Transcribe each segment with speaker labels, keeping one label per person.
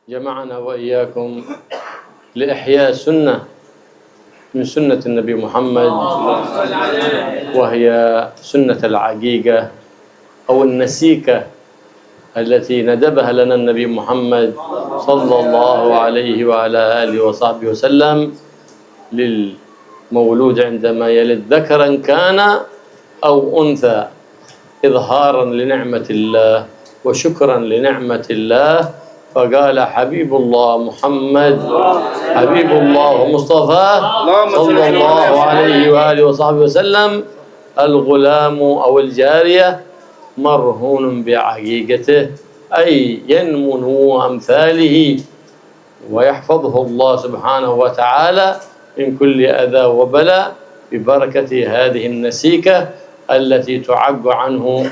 Speaker 1: جمعنا وإياكم لإحياء سنة من سنة النبي محمد، وهي سنة العقيقة أو النسيكة التي ندبها لنا النبي محمد صلى الله عليه وعلى آله وصحبه وسلم للمولود عندما يلد ذكرا كان أو أنثى، إظهارا لنعمة الله وشكرا لنعمة الله. فقال حبيب الله محمد حبيب الله مصطفى صلى الله عليه وآله وصحبه وسلم: الغلام أو الجارية مرهون بعقيقته، أي ينمو أمثاله ويحفظه الله سبحانه وتعالى من كل أذى وبلاء ببركة هذه النسيكة التي تعق عنه.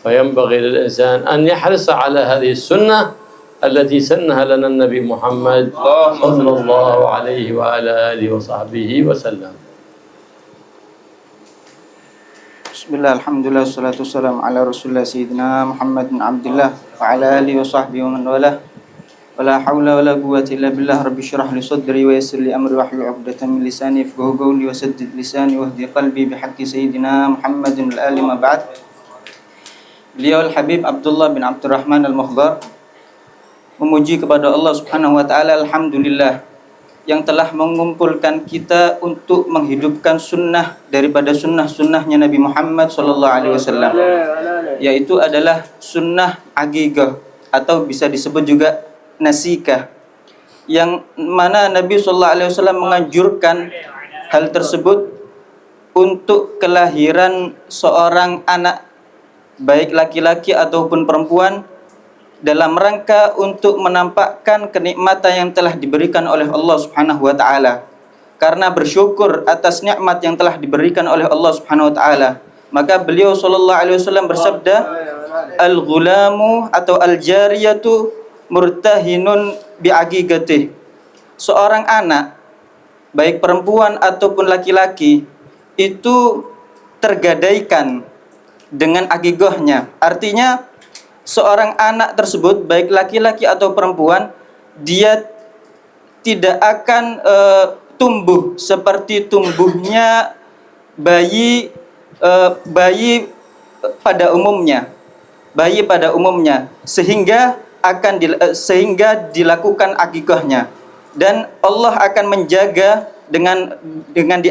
Speaker 1: فينبغي للإنسان أن يحرص على هذه السنة التي سنها لنا النبي محمد صلى الله عليه وعلى آله وصحبه وسلم.
Speaker 2: Bismillah, alhamdulillah, wassalatu wassalamu ala rasulillah sayyidina Muhammad bin Abdillah wa ala alihi wa sahbihi wa man walah. Wala hawla wala quwwata illa billah. Rabbi shrah li sadri wa yassir li amri wahlul 'uqdatam min lisani yafqahu qawli wa saddid lisani wahdi qalbi bihaqqi sayyidina Muhammadin al-ali ma ba'd. Beliau Al-Habib Abdullah bin Abdurrahman Al-Mukhdar memuji kepada Allah Subhanahu wa taala, alhamdulillah, yang telah mengumpulkan kita untuk menghidupkan sunnah daripada sunnah-sunnahnya Nabi Muhammad sallallahu alaihi wasallam, yaitu adalah sunnah aqiqah atau bisa disebut juga nasikah, yang mana Nabi sallallahu alaihi wasallam menganjurkan hal tersebut untuk kelahiran seorang anak, baik laki-laki ataupun perempuan, dalam rangka untuk menampakkan kenikmatan yang telah diberikan oleh Allah Subhanahu wa taala. Karena bersyukur atas nikmat yang telah diberikan oleh Allah Subhanahu wa taala, maka beliau sallallahu alaihi wasallam bersabda, "Al-ghulamu atau al-jariyatu murtahinun bi'aqiqatih." Seorang anak, baik perempuan ataupun laki-laki, itu tergadaikan dengan aqiqahnya. Artinya seorang anak tersebut, baik laki-laki atau perempuan, dia tidak akan tumbuh seperti tumbuhnya bayi pada umumnya, sehingga dilakukan akikahnya, dan Allah akan menjaga dengan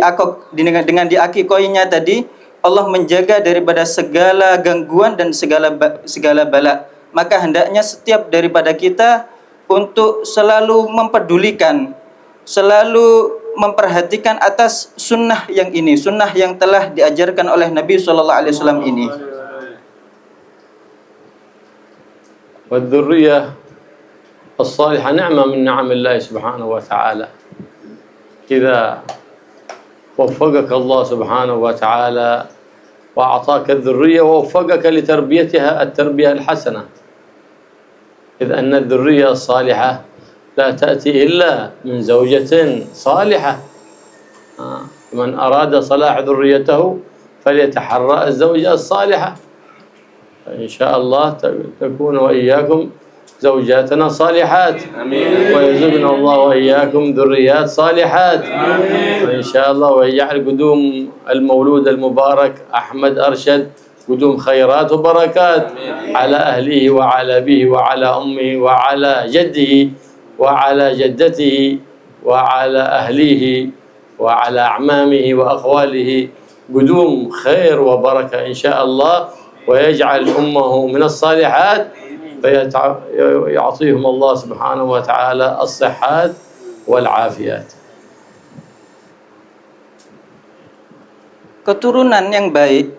Speaker 2: diakikahnya tadi. Allah menjaga daripada segala gangguan dan segala bala. Maka hendaknya setiap daripada kita untuk selalu mempedulikan, selalu memperhatikan atas sunnah yang ini, sunnah yang telah diajarkan oleh Nabi SAW ini.
Speaker 1: والذرية الصالحة نعمة من نعم الله سبحانه وتعالى. إذا وفقك الله سبحانه وتعالى وأعطاك الذرية ووفقك لتربيتها التربية الحسنة، إذ أن الذرية الصالحة لا تأتي إلا من زوجة صالحة. من أراد صلاح ذريته فليتحرى الزوجة الصالحة. إن شاء الله تكون وإياكم زوجاتنا صالحات، ويرزقنا الله وإياكم ذريات صالحات، وإن شاء الله ويجعل قدوم المولود المبارك أحمد أرشد قدوم خيرات وبركات على أهله وعلى أبيه وعلى أمه وعلى جده وعلى جدته وعلى أهليه وعلى أعمامه وأخواله، قدوم خير وبركة إن شاء الله، ويجعل أمه من الصالحات، فيعطيهم الله سبحانه وتعالى الصحات والعافيات.
Speaker 2: Keturunan yang baik,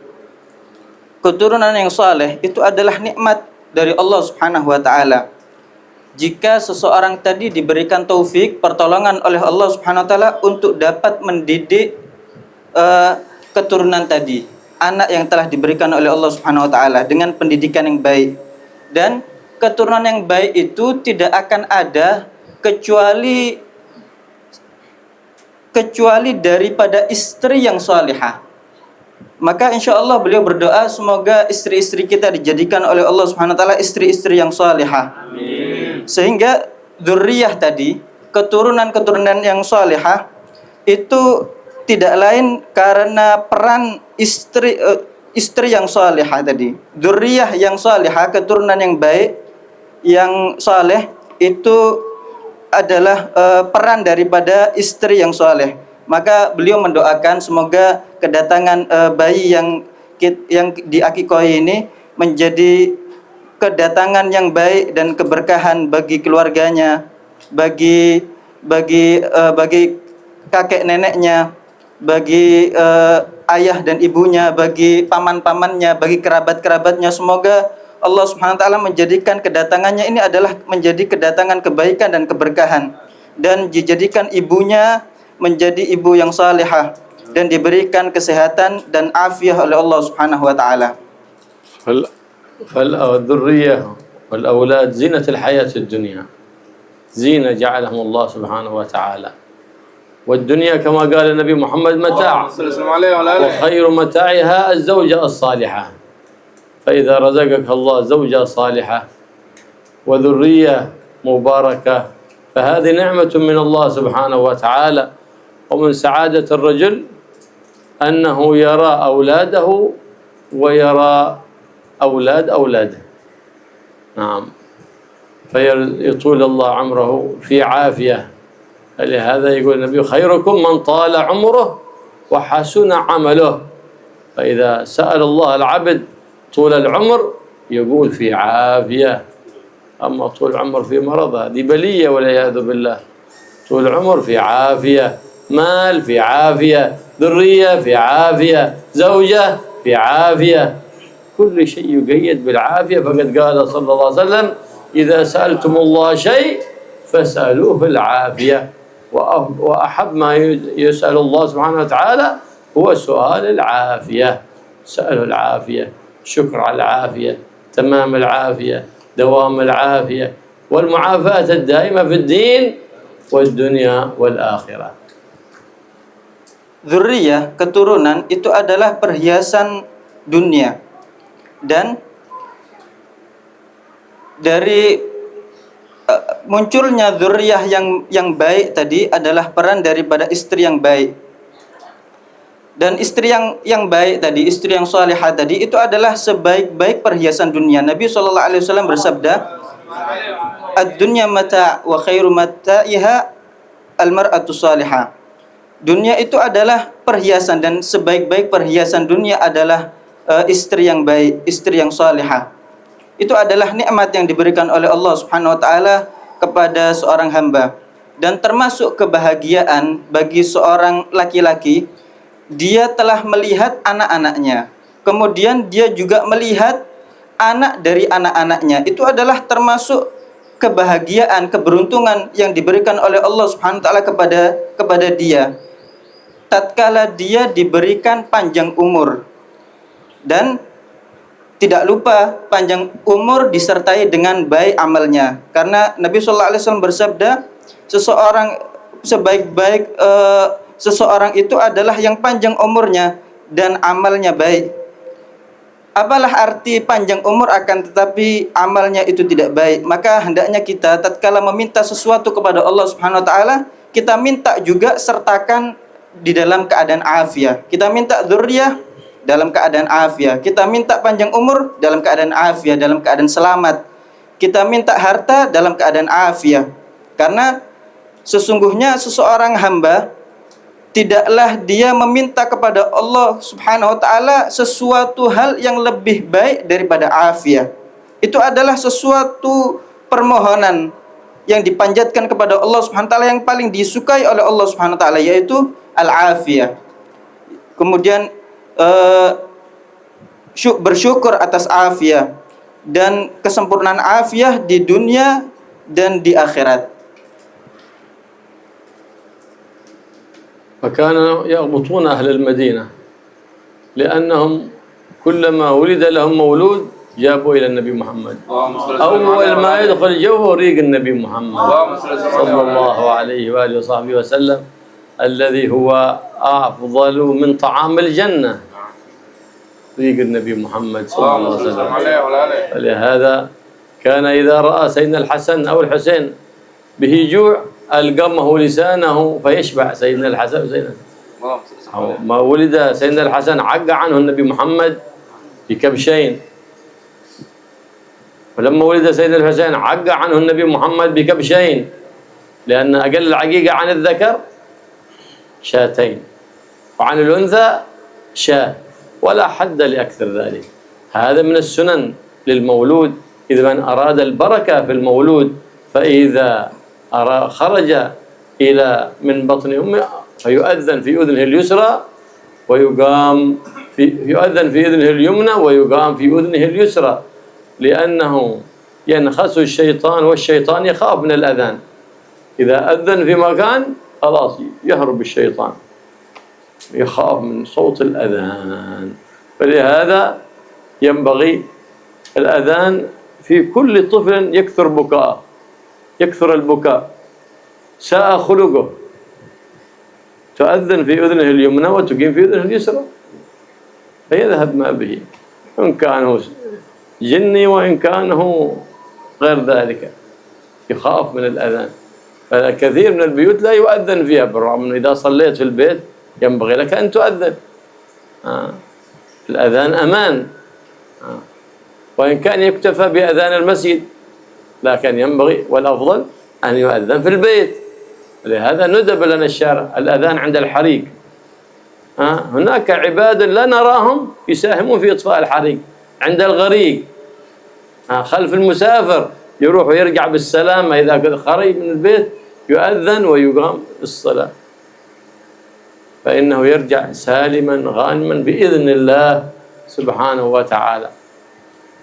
Speaker 2: keturunan yang saleh itu adalah nikmat dari Allah Subhanahu wa taala. Jika seseorang tadi diberikan taufik, pertolongan oleh Allah Subhanahu wa taala untuk dapat mendidik keturunan tadi, anak yang telah diberikan oleh Allah Subhanahu wa taala dengan pendidikan yang baik. Dan keturunan yang baik itu tidak akan ada kecuali daripada istri yang salihah. Maka insya Allah beliau berdoa semoga istri-istri kita dijadikan oleh Allah Subhanahu wa taala istri-istri yang salihah. Amin. Sehingga dzurriyyah tadi, keturunan-keturunan yang salihah itu tidak lain karena peran istri yang salihah tadi. Dzurriyyah yang salihah, keturunan yang baik, yang saleh itu adalah peran daripada istri yang saleh. Maka beliau mendoakan semoga kedatangan bayi yang diakikoi ini menjadi kedatangan yang baik dan keberkahan bagi keluarganya, bagi kakek neneknya, bagi ayah dan ibunya, bagi paman-pamannya, bagi kerabat-kerabatnya. Semoga Allah Subhanahu wa taala menjadikan kedatangannya ini adalah menjadi kedatangan kebaikan dan keberkahan, dan dijadikan ibunya menjadi ibu yang salihah dan diberikan kesehatan dan afiah oleh Allah Subhanahu wa taala.
Speaker 1: فالذرية والأولاد زينة الحياة الدنيا، زينة جعلهم الله سبحانه وتعالى. والدنيا كما قال النبي محمد متاع، وخير متاعها الزوجة الصالحة. فإذا رزقك الله زوجة صالحة وذرية مباركة فهذه نعمة من الله سبحانه وتعالى. ومن سعادة الرجل أنه يرى أولاده ويرى أولاد أولاده. نعم، فيطول الله عمره في عافية. لهذا يقول النبي خيركم من طال عمره وحسن عمله. فإذا سأل الله العبد طول العمر يقول في عافية. أما طول العمر في مرض هذه بلية والعياذ بالله. طول العمر في عافية، مال في عافية، ذرية في عافية، زوجة في عافية، كل شيء يقيد بالعافية. فقد قال صلى الله عليه وسلم إذا سألتم الله شيء فاسألوه العافية. وأحب ما يسأل الله سبحانه وتعالى هو سؤال العافية. سأله العافية، شكر على العافية، تمام العافية، دوام العافية، والمعافاة الدائمة في الدين والدنيا والآخرة.
Speaker 2: Dzurriyyah, keturunan itu adalah perhiasan dunia, dan dari munculnya dzurriyyah yang baik tadi adalah peran daripada istri yang baik. Dan istri yang baik tadi, istri yang salihah tadi itu adalah sebaik-baik perhiasan dunia. Nabi SAW bersabda, "Ad-dunya mata' wa khairu mata'iha al-mar'atu salihah." Dunia itu adalah perhiasan, dan sebaik-baik perhiasan dunia adalah istri yang baik, istri yang salihah. Itu adalah nikmat yang diberikan oleh Allah Subhanahu wa taala kepada seorang hamba. Dan termasuk kebahagiaan bagi seorang laki-laki, dia telah melihat anak-anaknya. Kemudian dia juga melihat anak dari anak-anaknya. Itu adalah termasuk kebahagiaan, keberuntungan yang diberikan oleh Allah Subhanahu wa taala kepada dia. Tatkala dia diberikan panjang umur, dan tidak lupa panjang umur disertai dengan baik amalnya, karena Nabi SAW bersabda, sebaik-baik seseorang itu adalah yang panjang umurnya dan amalnya baik. Apalah arti panjang umur akan tetapi amalnya itu tidak baik? Maka hendaknya kita tatkala meminta sesuatu kepada Allah Subhanahu wa taala, kita minta juga sertakan di dalam keadaan afiah. Kita minta dzurriyyah dalam keadaan afiah. Kita minta panjang umur dalam keadaan afiah, dalam keadaan selamat. Kita minta harta dalam keadaan afiah. Karena sesungguhnya seseorang hamba tidaklah dia meminta kepada Allah Subhanahu wa taala sesuatu hal yang lebih baik daripada afiah. Itu adalah sesuatu permohonan yang dipanjatkan kepada Allah Subhanahu wa taala yang paling disukai oleh Allah Subhanahu wa taala, yaitu al-afiyah. Kemudian bersyukur atas afiyah dan kesempurnaan afiyah di dunia dan di akhirat.
Speaker 1: فكانوا يغبطون أهل المدينة لأنهم كلما ولد لهم مولود جابوا إلى النبي محمد. أول ما يدخل جوه ريق النبي محمد صلى الله عليه وآله وصحبه وسلم الذي هو أفضل من طعام الجنة، ريق النبي محمد صلى الله عليه وسلم. ولهذا كان إذا رأى سيدنا الحسن أو الحسين به جوع ألقمه لسانه فيشبع سيدنا الحسن وسيدنا ما ولد سيدنا الحسن عق عنه النبي محمد بكبشين، ولما ولد سيدنا الحسين عق عنه النبي محمد بكبشين، لأن أقل العقيقة عن الذكر شاتين وعن الأنثى شاة، ولا حد لأكثر ذلك. هذا من السنن للمولود. إذا من أراد البركة في المولود فإذا خرج إلى من بطن أمه فيؤذن في أذنه اليسرى ويقام يؤذن في أذنه اليمنى ويقام في أذنه اليسرى، لأنه ينخس الشيطان والشيطان يخاف من الأذان. إذا أذن في مكان خلاص يهرب الشيطان، يخاف من صوت الأذان. فلهذا ينبغي الأذان في كل طفل يكثر بكاء، يكثر البكاء، ساء خلقه، تؤذن في أذنه اليمنى وتقيم في أذنه اليسرى فيذهب ما به، إن كانه جني وإن كانه غير ذلك، يخاف من الأذان. فكثير من البيوت لا يؤذن فيها، بالرغم أنه إذا صليت في البيت ينبغي لك أن تؤذن. الأذان أمان، وإن كان يكتفى بأذان المسجد، لكن ينبغي والأفضل أن يؤذن في البيت. لهذا ندب لنا الشارع الأذان عند الحريق. هناك عباد لا نراهم يساهمون في إطفاء الحريق. عند الغريق، خلف المسافر يروح ويرجع بالسلامة، إذا خرج من البيت يؤذن ويقام الصلاة، فإنه يرجع سالما غانما بإذن الله سبحانه وتعالى.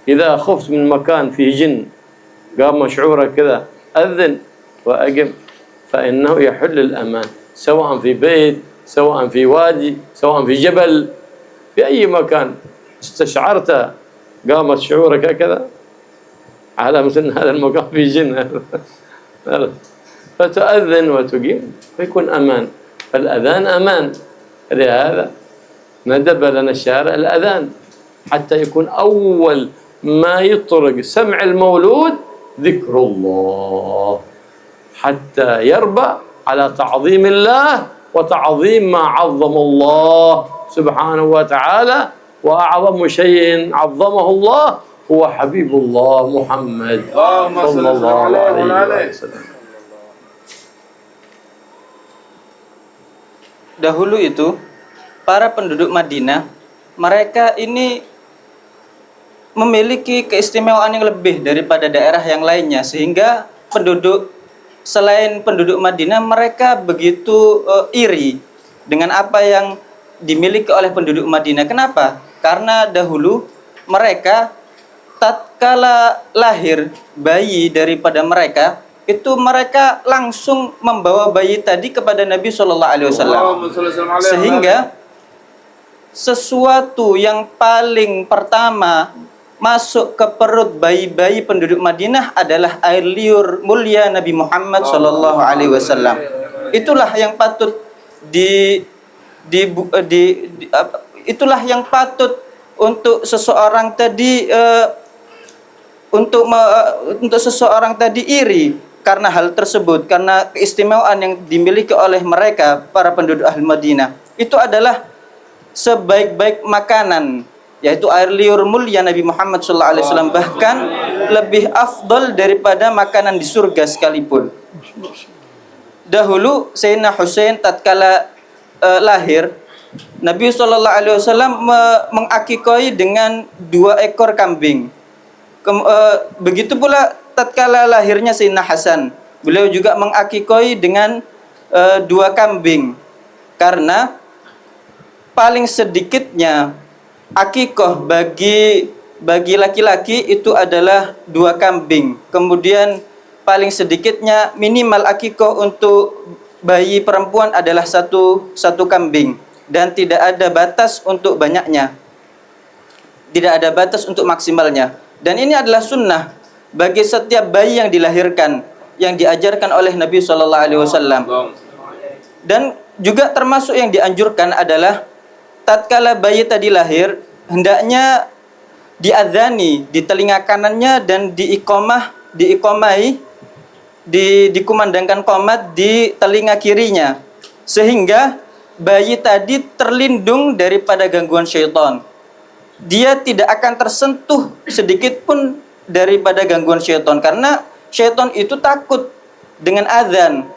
Speaker 1: إذا خفت من مكان فيه جن قام مشعورك كذا أذن وأقم، فإنه يحل الأمان، سواء في بيت، سواء في وادي، سواء في جبل، في أي مكان استشعرت قامت شعورك هكذا على مثل هذا المكان في جن فتؤذن وتقيم فيكون أمان. فالأذان أمان. لهذا ندب لنا الشارع الأذان حتى يكون أول ما يطرق سمع المولود ذكر الله، حتى يربى على تعظيم الله وتعظيم ما عظم الله سبحانه وتعالى. وأعظم شيء عظمه الله هو حبيب الله محمد صلى الله عليه وسلم.
Speaker 2: Dahulu itu para penduduk Madinah, mereka ini memiliki keistimewaan yang lebih daripada daerah yang lainnya, sehingga selain penduduk Madinah, mereka begitu iri dengan apa yang dimiliki oleh penduduk Madinah. Kenapa? Karena dahulu mereka tatkala lahir bayi daripada mereka, itu mereka langsung membawa bayi tadi kepada Nabi SAW. Sehingga sesuatu yang paling pertama masuk ke perut bayi-bayi penduduk Madinah adalah air liur mulia Nabi Muhammad SAW. Itulah yang patut itulah yang patut untuk seseorang tadi untuk seseorang tadi iri karena hal tersebut, karena keistimewaan yang dimiliki oleh mereka para penduduk ahli Madinah. Itu adalah sebaik-baik makanan, yaitu air liur mulia Nabi Muhammad SAW, bahkan lebih afdal daripada makanan di surga sekalipun. Dahulu Sayyidina Husain tatkala lahir, Nabi SAW mengakikoi dengan 2 ekor kambing. Begitu pula tatkala lahirnya Sayyidina Hasan, beliau juga mengakikoi dengan 2 kambing, karena paling sedikitnya akikoh bagi laki-laki itu adalah 2 kambing. Kemudian paling sedikitnya minimal akikoh untuk bayi perempuan adalah satu kambing, dan tidak ada batas untuk banyaknya, tidak ada batas untuk maksimalnya. Dan ini adalah sunnah bagi setiap bayi yang dilahirkan, yang diajarkan oleh Nabi SAW. Dan juga termasuk yang dianjurkan adalah tatkala bayi tadi lahir, hendaknya diadzani di telinga kanannya dan diiqomai dikumandangkan qomat di telinga kirinya, sehingga bayi tadi terlindung daripada gangguan syaitan. Dia tidak akan tersentuh sedikit pun daripada gangguan syaitan, karena syaitan itu takut dengan azan.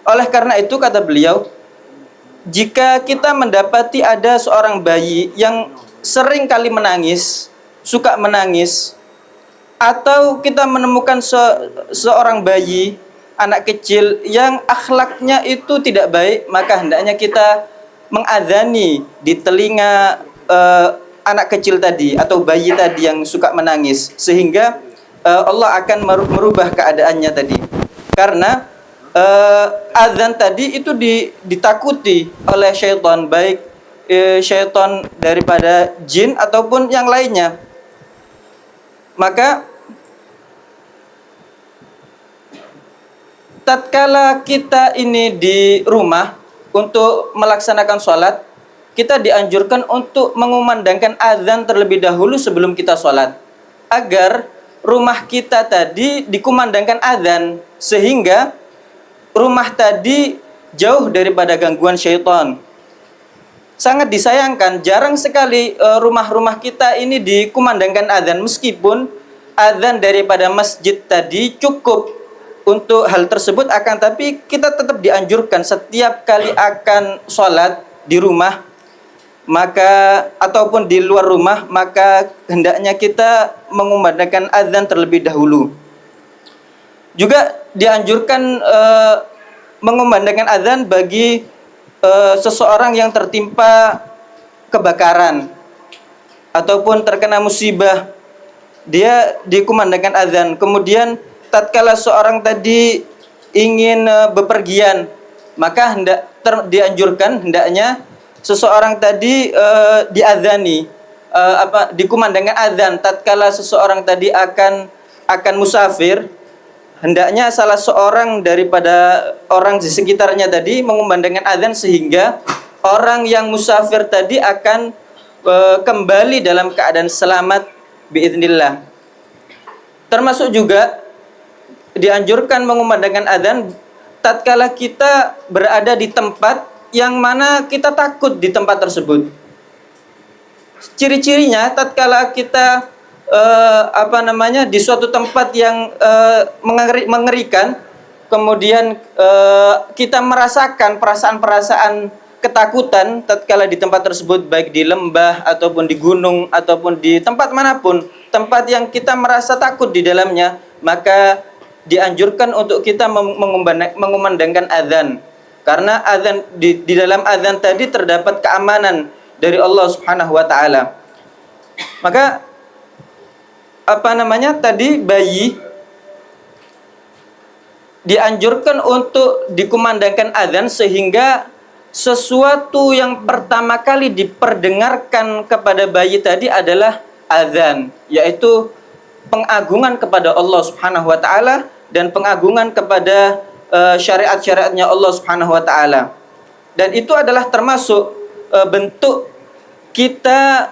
Speaker 2: Oleh karena itu kata beliau, jika kita mendapati ada seorang bayi yang sering kali menangis, suka menangis, atau kita menemukan seorang bayi, anak kecil yang akhlaknya itu tidak baik, maka hendaknya kita mengadzani di telinga anak kecil tadi atau bayi tadi yang suka menangis, sehingga Allah akan merubah keadaannya tadi. Karena azan tadi itu ditakuti oleh syaitan, baik syaitan daripada jin ataupun yang lainnya. Maka tatkala kita ini di rumah untuk melaksanakan sholat, kita dianjurkan untuk mengumandangkan azan terlebih dahulu sebelum kita sholat, agar rumah kita tadi dikumandangkan azan, sehingga rumah tadi jauh daripada gangguan syaitan. Sangat disayangkan, jarang sekali rumah-rumah kita ini dikumandangkan azan, meskipun azan daripada masjid tadi cukup untuk hal tersebut, akan tapi kita tetap dianjurkan setiap kali akan sholat di rumah, maka ataupun di luar rumah, maka hendaknya kita mengumandangkan azan terlebih dahulu. Juga dianjurkan mengumandangkan azan bagi seseorang yang tertimpa kebakaran ataupun terkena musibah, dia dikumandangkan azan. Kemudian tatkala seorang tadi ingin bepergian, maka dianjurkan hendaknya seseorang tadi diazani, dikumandangkan azan. Tatkala seseorang tadi akan musafir, hendaknya salah seorang daripada orang di sekitarnya tadi mengumandangkan azan, sehingga orang yang musafir tadi akan kembali dalam keadaan selamat biiznillah. Termasuk juga dianjurkan mengumandangkan azan tatkala kita berada di tempat yang mana kita takut di tempat tersebut. Ciri-cirinya tatkala kita di suatu tempat yang mengerikan, kemudian kita merasakan perasaan-perasaan ketakutan tatkala di tempat tersebut, baik di lembah ataupun di gunung ataupun di tempat manapun, tempat yang kita merasa takut di dalamnya, maka dianjurkan untuk kita mengumandangkan azan. Karena azan di dalam azan tadi terdapat keamanan dari Allah Subhanahu wa taala. Maka tadi bayi dianjurkan untuk dikumandangkan azan, sehingga sesuatu yang pertama kali diperdengarkan kepada bayi tadi adalah azan, yaitu pengagungan kepada Allah Subhanahu wa taala dan pengagungan kepada syariat-syariatnya Allah Subhanahu wa taala. Dan itu adalah termasuk bentuk kita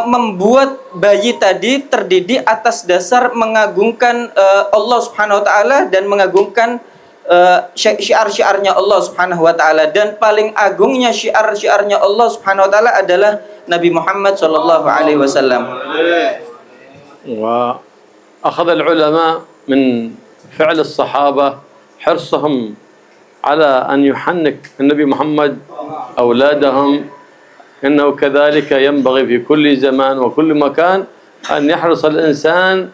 Speaker 2: membuat bayi tadi terdidik atas dasar mengagungkan Allah Subhanahu wa taala dan mengagungkan syiar-syiarnya Allah Subhanahu wa taala. Dan paling agungnya syiar-syiarnya Allah Subhanahu wa taala adalah Nabi Muhammad sallallahu alaihi wasallam.
Speaker 1: Wa akhadha al-ulama min فعل الصحابة حرصهم على أن يحنك النبي محمد أولادهم، إنه كذلك ينبغي في كل زمان وكل مكان أن يحرص الإنسان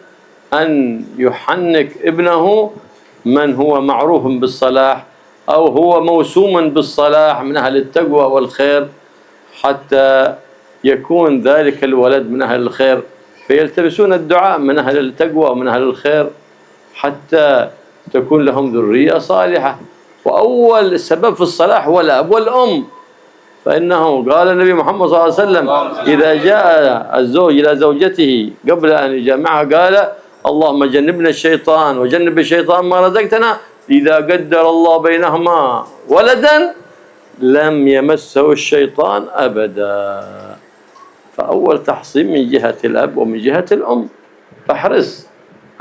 Speaker 1: أن يحنك ابنه من هو معروف بالصلاح أو هو موسوم بالصلاح من أهل التقوى والخير، حتى يكون ذلك الولد من أهل الخير، فيلتمسون الدعاء من أهل التقوى ومن أهل الخير حتى تكون لهم ذرية صالحة. وأول سبب في الصلاح هو الأب والأم، فإنه قال النبي محمد صلى الله عليه وسلم إذا جاء الزوج إلى زوجته قبل أن يجامعها قال اللهم جنبنا الشيطان وجنب الشيطان ما رزقتنا، إذا قدر الله بينهما ولدا لم يمسه الشيطان أبدا. فأول تحصين من جهة الأب ومن جهة الأم، فاحرص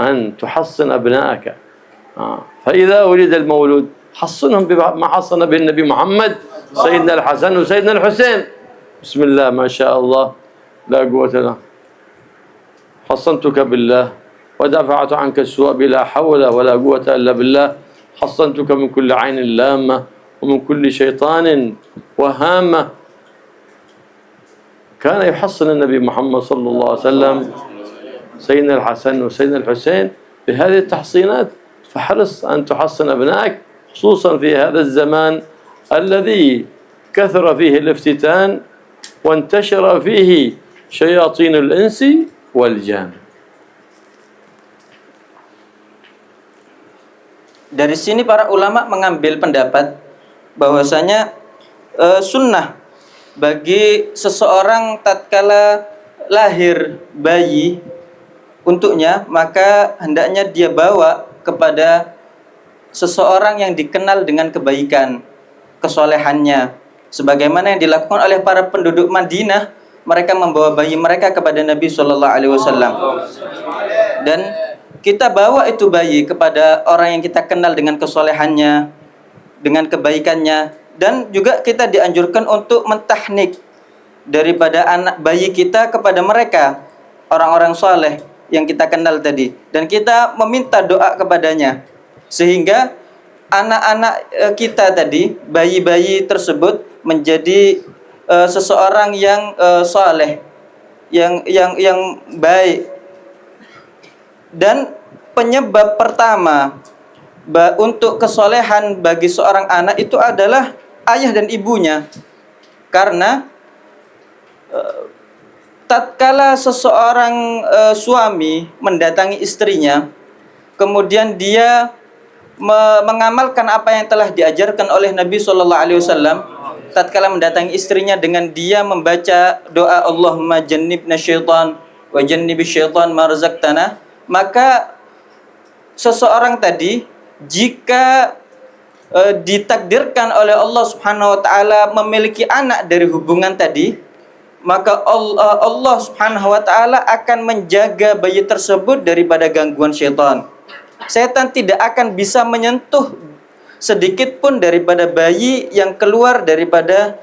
Speaker 1: أن تحصن أبنائك. فإذا ولد المولود حصنهم بما حصن به النبي محمد، سيدنا الحسن وسيدنا الحسين. بسم الله ما شاء الله لا قوة إلا. حصنتك بالله ودفعت عنك السوء بلا حول ولا قوة إلا بالله. حصنتك من كل عين لامة ومن كل شيطان وهامة. كان يحصن النبي محمد صلى الله عليه وسلم سيدنا الحسن وسيدنا الحسين بهذه التحصينات. فحرص أن تحصن أبنائك، خصوصا في هذا الزمان الذي كثر فيه الافتتان وانتشر فيه شياطين الإنس والجان.
Speaker 2: Dari sini para ulama mengambil pendapat bahwasanya sunnah bagi seseorang tatkala lahir bayi untuknya, maka hendaknya dia bawa kepada seseorang yang dikenal dengan kebaikan, kesolehannya, sebagaimana yang dilakukan oleh para penduduk Madinah. Mereka membawa bayi mereka kepada Nabi SAW, dan kita bawa itu bayi kepada orang yang kita kenal dengan kesolehannya, dengan kebaikannya. Dan juga kita dianjurkan untuk mentahnik daripada anak bayi kita kepada mereka, orang-orang soleh yang kita kenal tadi, dan kita meminta doa kepadanya, sehingga anak-anak kita tadi, bayi-bayi tersebut menjadi seseorang yang soleh, yang baik. Dan penyebab pertama untuk kesolehan bagi seorang anak itu adalah ayah dan ibunya. Karena tatkala seseorang suami mendatangi istrinya, kemudian dia mengamalkan apa yang telah diajarkan oleh Nabi SAW, tatkala mendatangi istrinya dengan dia membaca doa Allahumma jannibna syaitan wa jannibish syaitan ma razaqtana, maka seseorang tadi jika ditakdirkan oleh Allah Subhanahu wa taala memiliki anak dari hubungan tadi, maka Allah Subhanahu wa taala akan menjaga bayi tersebut daripada gangguan syaitan. Setan tidak akan bisa menyentuh sedikit pun daripada bayi yang keluar daripada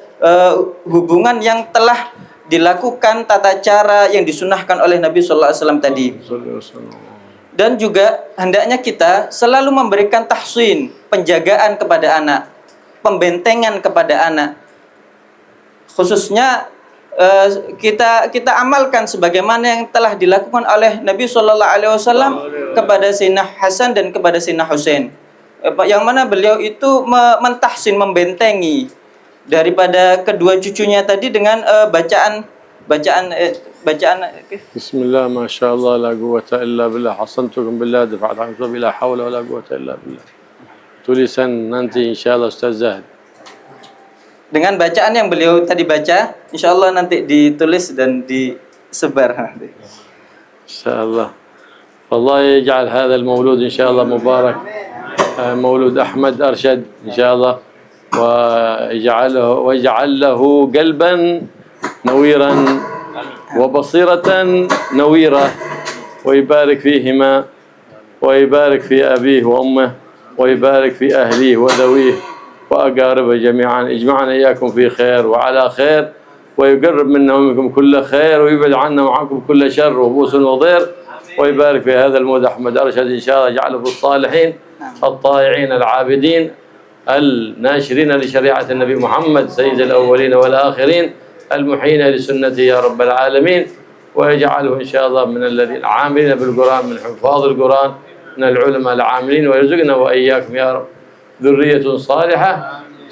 Speaker 2: hubungan yang telah dilakukan tata cara yang disunahkan oleh Nabi SAW tadi. Dan juga hendaknya kita selalu memberikan tahsin, penjagaan kepada anak, pembentengan kepada anak. Khususnya kita amalkan sebagaimana yang telah dilakukan oleh Nabi SAW kepada Sayyidina Hasan dan kepada Sayyidina Husain, yang mana beliau itu mentahsin, membentengi daripada kedua cucunya tadi dengan bacaan
Speaker 1: Bismillah masyaallah la quwwata illa billah. Hasantukum billah dafa'at ankum bila haula wala quwwata illa billah. Tulisan nanti insyaallah Ustaz Zahid.
Speaker 2: Dengan bacaan yang beliau tadi baca, insyaallah nanti ditulis dan disebar nanti.
Speaker 1: Insyaallah. Allah يجعل هذا المولود إن شاء الله مبارك، مولود أحمد أرشد إن شاء الله، ويجعل له قلبا نويرا وبصيرة نويرة، ويبارك فيهما، ويبارك في أبيه وأمه، ويبارك في أهليه وذويه وأقاربه جميعا. يجمعنا إياكم في خير وعلى خير، ويقرب منا ومنكم كل خير، ويبعد عنا وعنكم كل شر وبوس وضير، ويبارك في هذا المولود أحمد أرشد إن شاء الله، يجعله في الصالحين الطائعين العابدين الناشرين لشريعة النبي محمد سيد الأولين والآخرين، المحيين لسنته يا رب العالمين، ويجعله إن شاء الله من الذين عاملين بالقرآن، من حفاظ القرآن، من العلماء العاملين، ويرزقنا وإياكم يا رب ذرية صالحة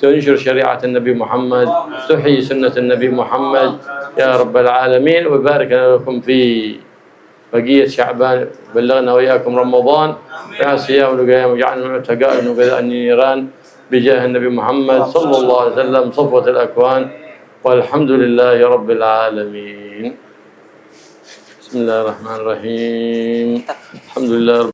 Speaker 1: تنشر شريعة النبي محمد، تحيي سنة النبي محمد يا رب العالمين، ويبارك لكم في بقية شعبان، بلغنا وإياكم رمضان يا صيام القيام، وجعلنا من التقاء وغذاء النيران بجاه النبي محمد صلى الله عليه وسلم صفوة الأكوان، والحمد لله رب العالمين. بسم الله الرحمن الرحيم. الحمد لله رب